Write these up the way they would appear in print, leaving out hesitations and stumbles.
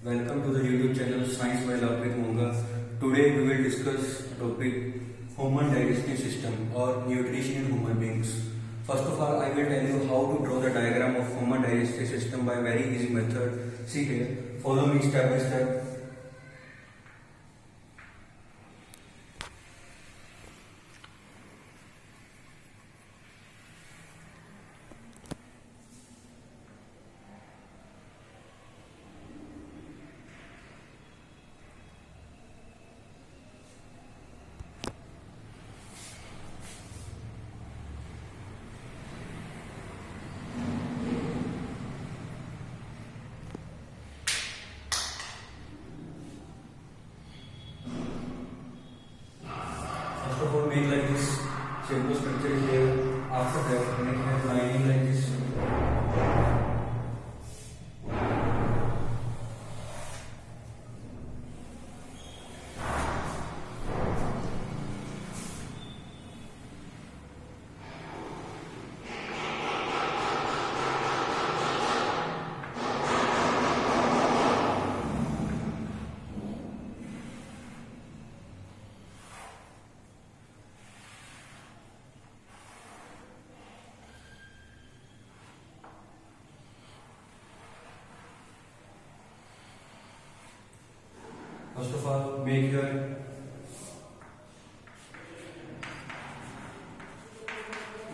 Welcome to the YouTube channel Science by Lovepreet Monga. Today we will discuss topic human digestive system or nutrition in human beings. First of all, I will tell you how to draw the diagram of human digestive system by very easy method. See here, follow me step by step. First of all, make like this simple structure is there. After that, make a lining like this. First of all, make your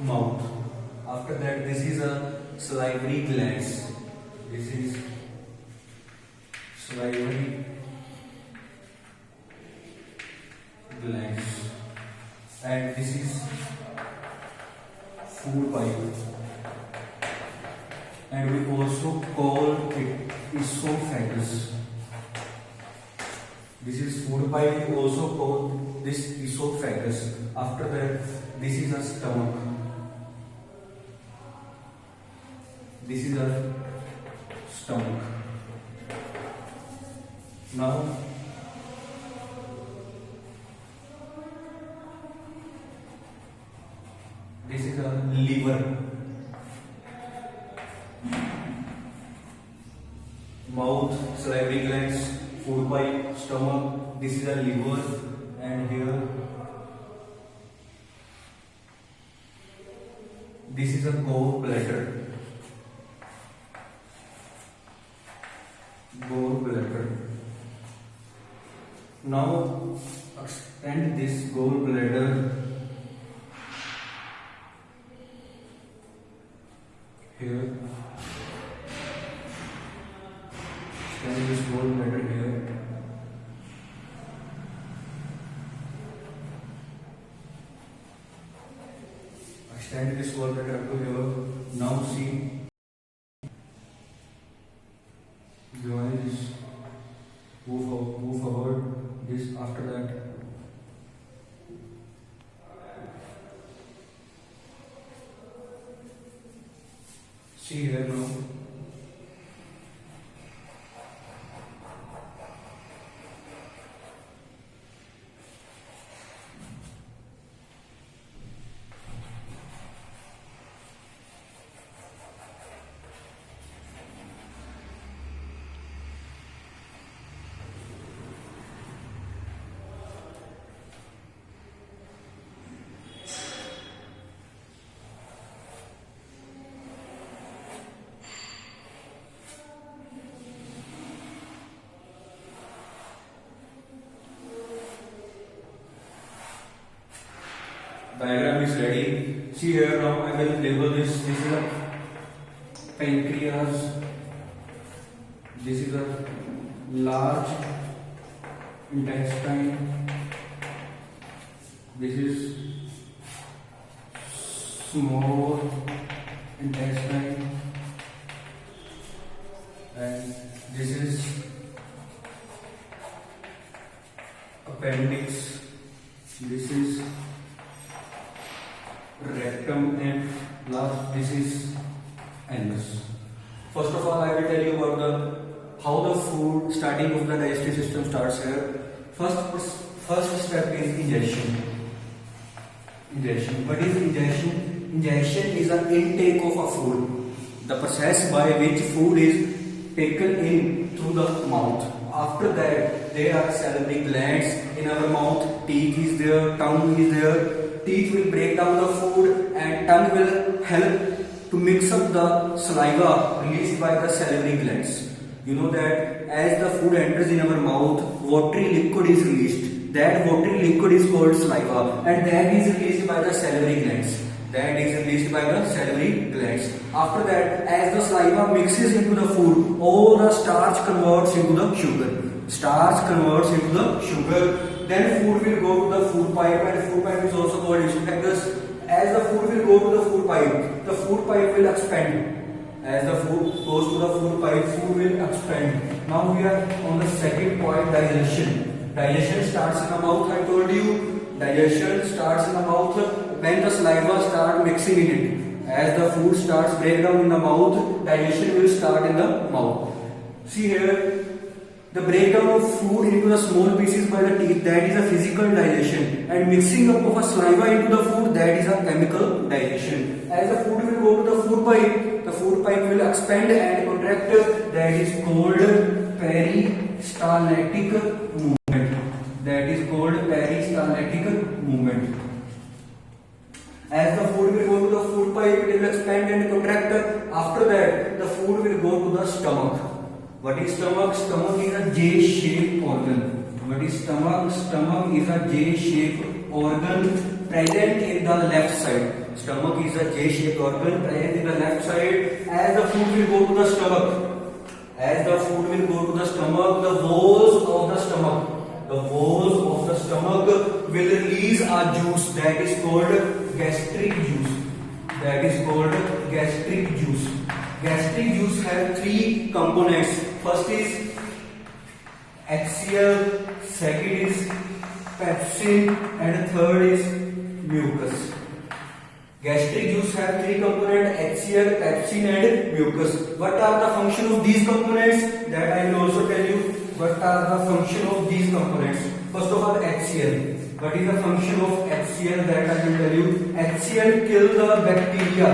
mouth. After that, this is a salivary glands. This is salivary glands, and this is food pipe, and we also call it esophagus. This is food pipe. We also call this esophagus. After that, this is a stomach. This is a stomach. Now, this is a liver. Mouth, salivary glands, food pipe, stomach. This is a liver, and here this is a gallbladder. Gallbladder. Now extend this gallbladder here. Extend this gallbladder here. Extend this gallbladder up to here. Now see. Join this. Move forward. This after that. See here now. Diagram is ready. See here now I will label this. This is a pancreas. This is a large intestine. This is small intestine, and this is appendix. This is rectum, and last this is anus. First of all, I will tell you about how the food starting of the digestive system starts here. First step is ingestion. Ingestion. What is ingestion? Ingestion is an intake of a food. The process by which food is taken in through the mouth. After that, there are salivary glands in our mouth. Teeth is there, tongue is there. Teeth will break down the food, and tongue will help to mix up the saliva released by the salivary glands. You know that as the food enters in our mouth, watery liquid is released. That watery liquid is called saliva, and that is released by the salivary glands. That is released by the salivary glands. After that, as the saliva mixes into the food, all the starch converts into the sugar. Starch converts into the sugar. Then food will go to the food pipe, and food pipe is also called esophagus. As the food will go to the food pipe will expand. As the food goes to the food pipe, food will expand. Now we are on the second point, digestion. Digestion starts in the mouth. I told you, digestion starts in the mouth when the saliva starts mixing in it. As the food starts break down in the mouth, digestion will start in the mouth. See here, the breakdown of food into the small pieces by the teeth, that is a physical digestion, and mixing up of a saliva into the food, that is a chemical digestion. As the food will go to the food pipe will expand and contract, that is called peristaltic movement. That is called peristaltic movement. As the food will go to the food pipe, it will expand and contract. After that, the food will go to the stomach. What is stomach? Stomach is a J-shaped organ. What is stomach? Stomach is a J-shaped organ present in the left side. Stomach is a J-shaped organ present in the left side. As the food will go to the stomach, the walls of the stomach will release a juice that is called gastric juice. Gastric juice have three components. First is HCl, second is pepsin, and third is mucus. Gastric juice have three components: HCl, pepsin, and mucus. What are the function of these components? That I will also tell you. What are the function of these components? First of all, HCl. What is the function of HCl? That I will tell you. HCl kill the bacteria.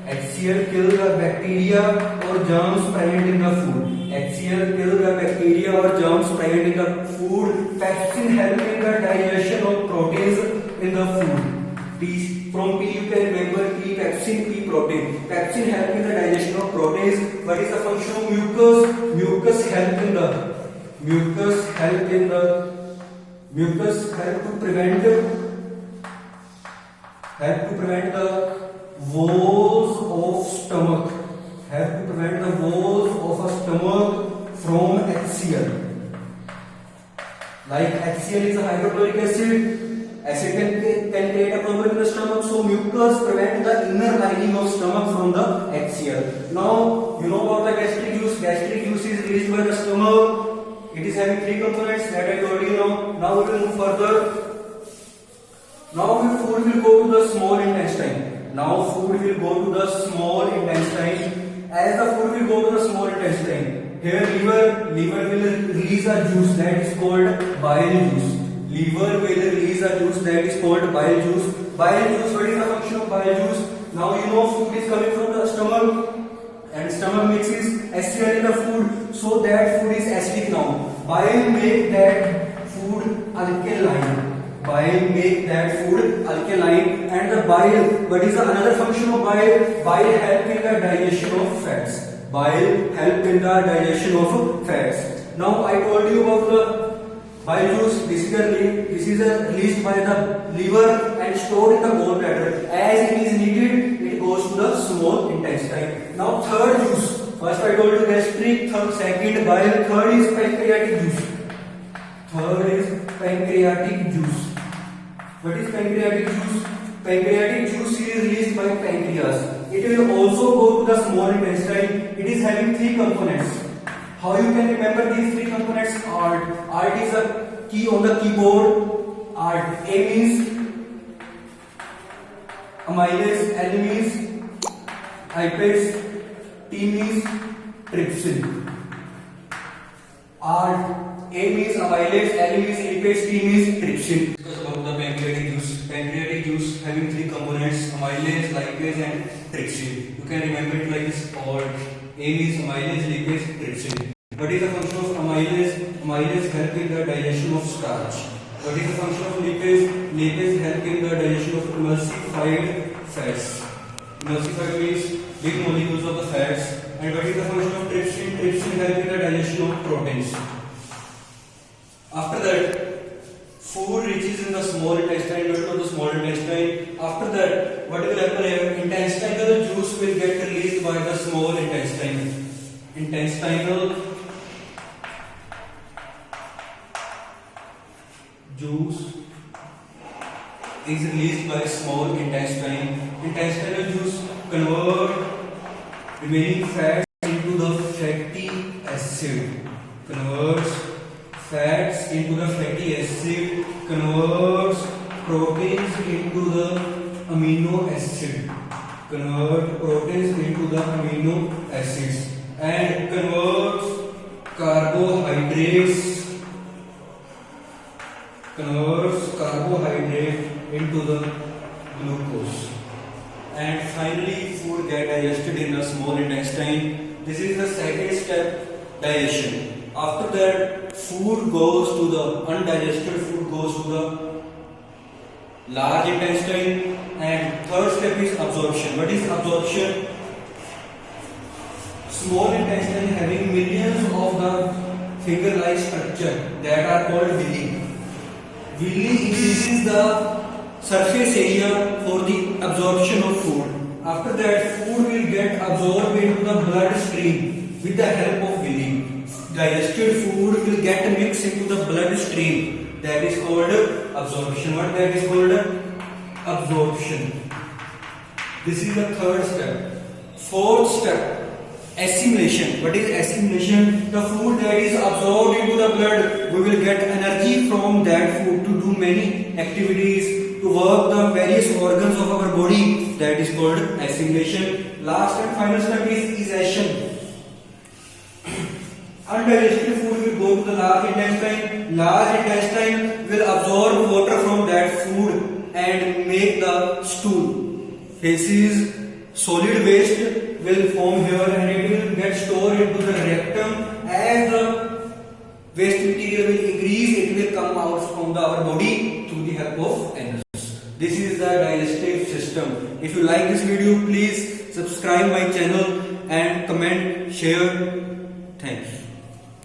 HCl kill the bacteria or germs present in the food. HCl kill the bacteria or germs present in the food. Pepsin help in the digestion of proteins in the food. From P you can remember P, pepsin, P, protein. Pepsin help in the digestion of proteins. What is the function of mucus? Mucus help to prevent the walls of stomach. Help to prevent the walls of a stomach from HCl. Like HCl is a hydrochloric acid. Acid can create a problem in the stomach. So mucus prevent the inner lining of stomach from the HCl. Now you know about the gastric juice. Gastric juice is released by the stomach. It is having three components that I told you now. Now we will move further. Now food will go to the small intestine. As the food will go to the small intestine, here liver will release a juice that is called bile juice. Liver will release a juice that is called bile juice. Bile juice, what is the function of bile juice? Now you know food is coming from the stomach, and stomach mixes HCl in the food, so that food is acidic now. Bile make that food alkaline. And the bile, what is the another function of bile? Bile help in the digestion of fats. Now I told you about the bile juice. This is released by the liver and stored in the gallbladder. As it is needed, it goes to the small intestine. Now third juice. First I told you gastric, second bile, third is pancreatic juice. What is pancreatic juice? Pancreatic juice is released by pancreas. It will also go to the small intestine. It is having three components. How you can remember these three components? ART. ART is a key on the keyboard. ART. A means amylase, L means lipase, T means trypsin. ART. A means amylase, L means lipase, T means trypsin. Discuss about the pancreatic juice. Pancreatic juice having three components: amylase, lipase, and trypsin. You can remember it like this: ART. A means amylase, lipase, trypsin. What is the function of amylase? Amylase help in the digestion of starch. What is the function of lipase? Lipase help in the digestion of emulsified fats. Emulsified means big molecules of the fats. And what is the function of trypsin? Trypsin help in the digestion of proteins. After that, food reaches in the small intestine, not to the small intestine. After that, what will happen here? Intestinal juice will get released by the small intestine. Intestinal juice is released by small intestine. Intestinal juice convert remaining fats into the fatty acid. Converts fats into the fatty acid. Converts proteins into the amino acid. Convert proteins into the amino acids. And converts carbohydrates. Converts carbohydrate into the glucose. And finally, food get digested in the small intestine. This is the second step, digestion. After that, food goes to the undigested food goes to the large intestine. And third step is absorption. What is absorption? Small intestine having millions of the finger-like structure that are called villi. Villi increases the surface area for the absorption of food. After that, food will get absorbed into the bloodstream with the help of villi. Digested food will get mixed into the bloodstream. That is called absorption. What that is called? Absorption. This is the third step. Fourth step, assimilation. What is assimilation? The food that is absorbed into the blood, we will get energy from that food to do many activities, to work the various organs of our body. That is called assimilation. Last and final step is digestion. Undigested food will go to the large intestine. Large intestine will absorb water from that food and make the stool. Feces, solid waste will form here and it will get stored into the rectum. As the waste material will increase, it will come out from our body through the help of anus. This is the digestive system. If you like this video, please subscribe my channel and comment, share. Thanks.